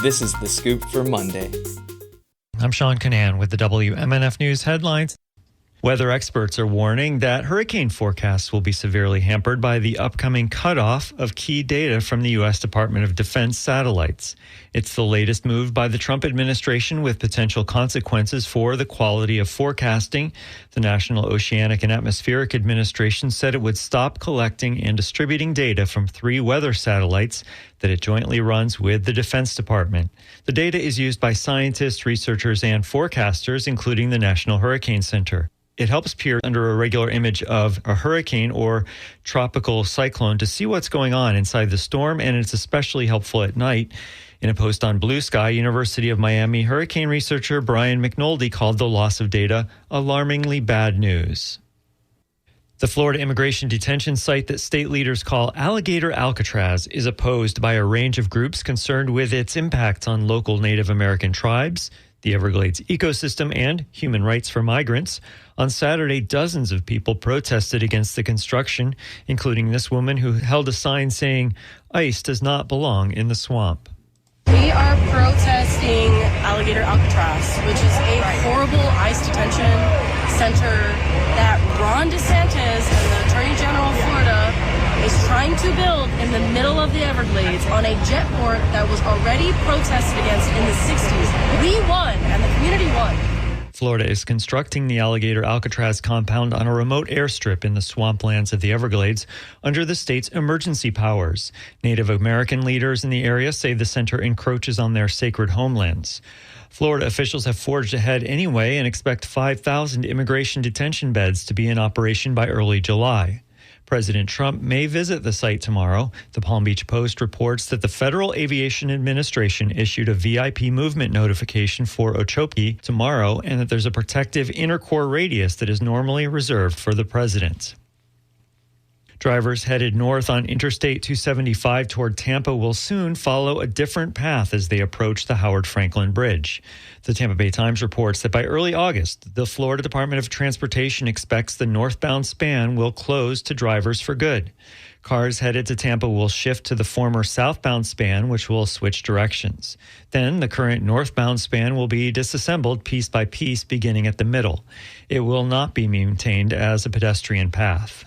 This is The Scoop for Monday. I'm Sean Canan with the WMNF News headlines. Weather experts are warning that hurricane forecasts will be severely hampered by the upcoming cutoff of key data from the U.S. Department of Defense satellites. It's the latest move by the Trump administration with potential consequences for the quality of forecasting. The National Oceanic and Atmospheric Administration said it would stop collecting and distributing data from 3 weather satellites that it jointly runs with the Defense Department. The data is used by scientists, researchers, and forecasters, including the National Hurricane Center. It helps peer under a regular image of a hurricane or tropical cyclone to see what's going on inside the storm, and it's especially helpful at night. In a post on Blue Sky, University of Miami hurricane researcher Brian McNulty called the loss of data alarmingly bad news. The Florida immigration detention site that state leaders call Alligator Alcatraz is opposed by a range of groups concerned with its impact on local Native American tribes, the Everglades ecosystem, and human rights for migrants. On Saturday, dozens of people protested against the construction, including this woman who held a sign saying, "ICE does not belong in the swamp." We are protesting Alligator Alcatraz, which is a horrible ICE detention center that Ron DeSantis and the Attorney General of Florida is trying to build in the middle of the Everglades on a jetport that was already protested against in the 60s. We won, and the community won. Florida is constructing the Alligator Alcatraz compound on a remote airstrip in the swamplands of the Everglades under the state's emergency powers. Native American leaders in the area say the center encroaches on their sacred homelands. Florida officials have forged ahead anyway and expect 5,000 immigration detention beds to be in operation by early July. President Trump may visit the site tomorrow. The Palm Beach Post reports that the Federal Aviation Administration issued a VIP movement notification for Okeechobee tomorrow and that there's a protective inner core radius that is normally reserved for the president. Drivers headed north on Interstate 275 toward Tampa will soon follow a different path as they approach the Howard Franklin Bridge. The Tampa Bay Times reports that by early August, the Florida Department of Transportation expects the northbound span will close to drivers for good. Cars headed to Tampa will shift to the former southbound span, which will switch directions. Then the current northbound span will be disassembled piece by piece, beginning at the middle. It will not be maintained as a pedestrian path.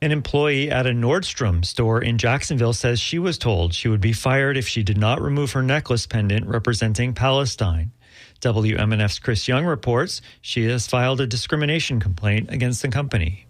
An employee at a Nordstrom store in Jacksonville says she was told she would be fired if she did not remove her necklace pendant representing Palestine. WMNF's Chris Young reports she has filed a discrimination complaint against the company.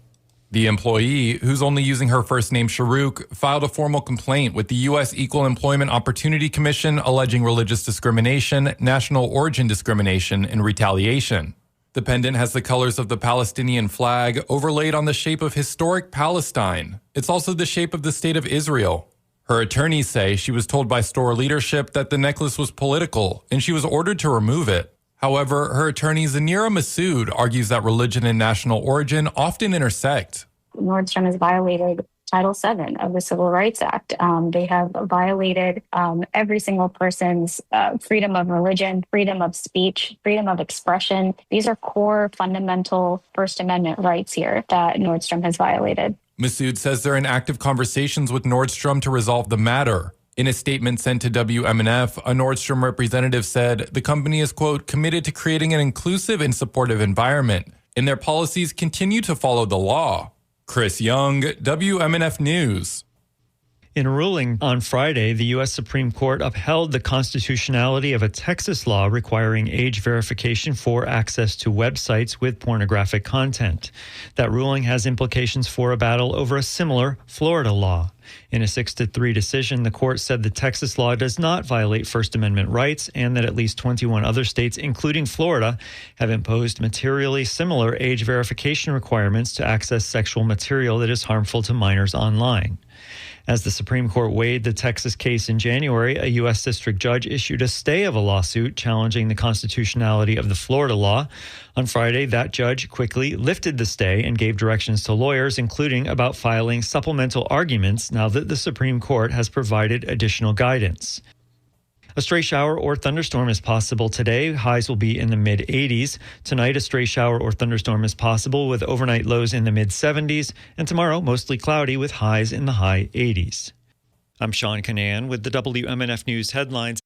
The employee, who's only using her first name Sharuk, filed a formal complaint with the U.S. Equal Employment Opportunity Commission alleging religious discrimination, national origin discrimination, and retaliation. The pendant has the colors of the Palestinian flag overlaid on the shape of historic Palestine. It's also the shape of the state of Israel. Her attorneys say she was told by store leadership that the necklace was political and she was ordered to remove it. However, her attorney Zanira Massoud argues that religion and national origin often intersect. Nordstrom has violated Title VII of the Civil Rights Act. They have violated every single person's freedom of religion, freedom of speech, freedom of expression. These are core fundamental First Amendment rights here that Nordstrom has violated. Massoud says they're in active conversations with Nordstrom to resolve the matter. In a statement sent to WMNF, a Nordstrom representative said the company is, quote, committed to creating an inclusive and supportive environment, and their policies continue to follow the law. Chris Young, WMNF News. In a ruling on Friday, the U.S. Supreme Court upheld the constitutionality of a Texas law requiring age verification for access to websites with pornographic content. That ruling has implications for a battle over a similar Florida law. In a 6-3 decision, the court said the Texas law does not violate First Amendment rights and that at least 21 other states, including Florida, have imposed materially similar age verification requirements to access sexual material that is harmful to minors online. As the Supreme Court weighed the Texas case in January, a U.S. district judge issued a stay of a lawsuit challenging the constitutionality of the Florida law. On Friday, that judge quickly lifted the stay and gave directions to lawyers, including about filing supplemental arguments now that the Supreme Court has provided additional guidance. A stray shower or thunderstorm is possible today. Highs will be in the mid-80s. Tonight, a stray shower or thunderstorm is possible with overnight lows in the mid-70s. And tomorrow, mostly cloudy with highs in the high 80s. I'm Sean Canan with the WMNF News headlines.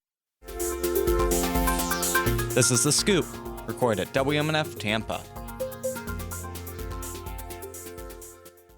This is The Scoop, recorded at WMNF Tampa.